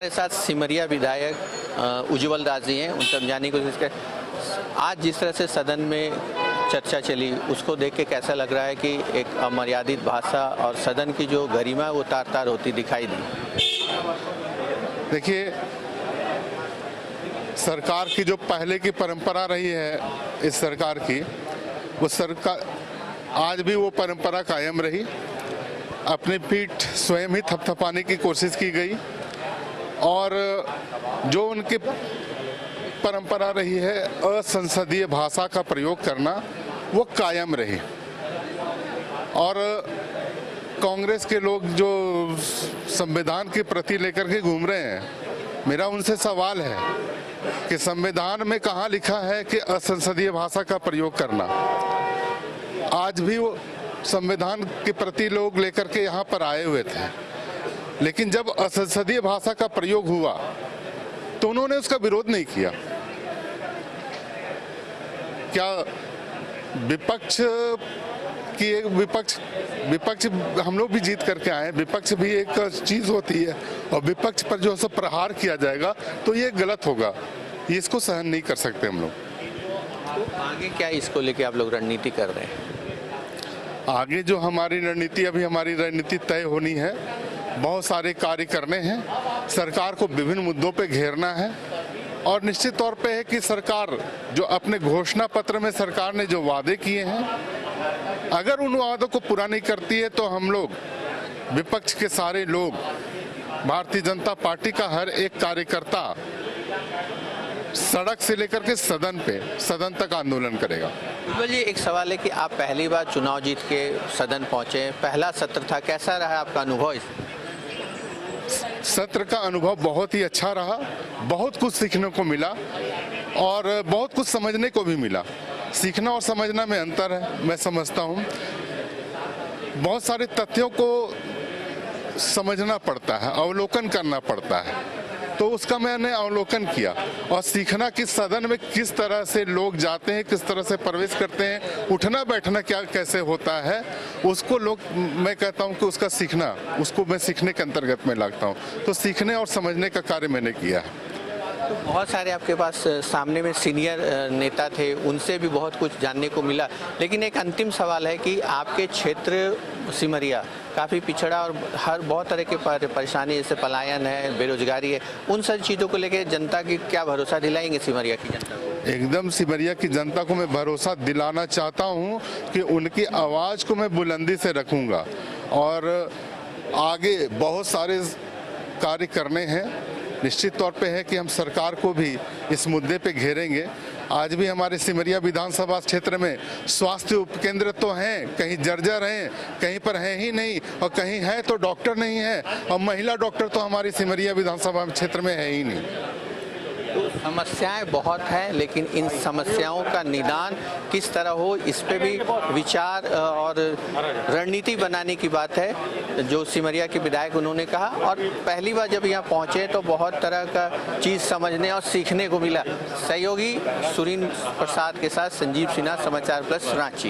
हमारे साथ सिमरिया विधायक उज्जवल दास जी हैं, उन तक जानने की कोशिश करें। आज जिस तरह से सदन में चर्चा चली उसको देख के कैसा लग रहा है कि एक अमर्यादित भाषा और सदन की जो गरिमा है वो तार तार होती दिखाई दी। देखिए, सरकार की जो पहले की परंपरा रही है इस सरकार की, वो सरकार आज भी वो परंपरा कायम रही। अपनी पीठ स्वयं ही थपथपाने की कोशिश की गई और जो उनकी परंपरा रही है असंसदीय भाषा का प्रयोग करना, वो कायम रही। और कांग्रेस के लोग जो संविधान के प्रति लेकर के घूम रहे हैं, मेरा उनसे सवाल है कि संविधान में कहाँ लिखा है कि असंसदीय भाषा का प्रयोग करना। आज भी वो संविधान के प्रति लोग लेकर के यहाँ पर आए हुए थे, लेकिन जब असंसदीय भाषा का प्रयोग हुआ तो उन्होंने उसका विरोध नहीं किया। क्या विपक्ष की एक विपक्ष हम लोग भी जीत करके आए, विपक्ष भी एक चीज होती है और विपक्ष पर जो सब प्रहार किया जाएगा तो ये गलत होगा, ये इसको सहन नहीं कर सकते हम लोग। तो आगे क्या इसको लेके आप लोग रणनीति कर रहे हैं? आगे जो हमारी रणनीति, अभी हमारी रणनीति तय होनी है। बहुत सारे कार्य करने हैं, सरकार को विभिन्न मुद्दों पे घेरना है और निश्चित तौर पे है कि सरकार जो अपने घोषणा पत्र में सरकार ने जो वादे किए हैं, अगर उन वादों को पूरा नहीं करती है तो हम लोग, विपक्ष के सारे लोग, भारतीय जनता पार्टी का हर एक कार्यकर्ता सड़क से लेकर के सदन तक आंदोलन करेगा। जी, एक सवाल है कि आप पहली बार चुनाव जीत के सदन पहुंचे, पहला सत्र था, कैसा रहा आपका अनुभव? सत्र का अनुभव बहुत ही अच्छा रहा, बहुत कुछ सीखने को मिला और बहुत कुछ समझने को भी मिला। सीखना और समझना में अंतर है, मैं समझता हूँ। बहुत सारे तथ्यों को समझना पड़ता है, अवलोकन करना पड़ता है, तो उसका मैंने अवलोकन किया और सीखना कि सदन में किस तरह से लोग जाते हैं, किस तरह से प्रवेश करते हैं, उठना बैठना क्या कैसे होता है, उसको मैं कहता हूं कि उसका सीखना, उसको मैं सीखने के अंतर्गत में लगता हूं। तो सीखने और समझने का कार्य मैंने किया है। तो बहुत सारे आपके पास सामने में सीनियर नेता थे, उनसे भी बहुत कुछ जानने को मिला, लेकिन एक अंतिम सवाल है कि आपके क्षेत्र सिमरिया काफ़ी पिछड़ा और हर बहुत तरह के परेशानी, जैसे पलायन है, बेरोजगारी है, उन सारी चीज़ों को लेकर जनता की क्या भरोसा दिलाएंगे सिमरिया की जनता को? एकदम सिमरिया की जनता को मैं भरोसा दिलाना चाहता हूं कि उनकी आवाज़ को मैं बुलंदी से रखूंगा और आगे बहुत सारे कार्य करने हैं। निश्चित तौर पे है कि हम सरकार को भी इस मुद्दे पे घेरेंगे। आज भी हमारे सिमरिया विधानसभा क्षेत्र में स्वास्थ्य उपकेंद्र तो हैं, कहीं जर्जर हैं, कहीं पर हैं ही नहीं, और कहीं है तो डॉक्टर नहीं है, और महिला डॉक्टर तो हमारी सिमरिया विधानसभा क्षेत्र में है ही नहीं। तो समस्याएं बहुत हैं, लेकिन इन समस्याओं का निदान किस तरह हो, इस पे भी विचार और रणनीति बनाने की बात है, जो सिमरिया के विधायक उन्होंने कहा। और पहली बार जब यहाँ पहुँचे तो बहुत तरह का चीज़ समझने और सीखने को मिला। सहयोगी सुरीन प्रसाद के साथ संजीव सिन्हा, समाचार प्लस, रांची।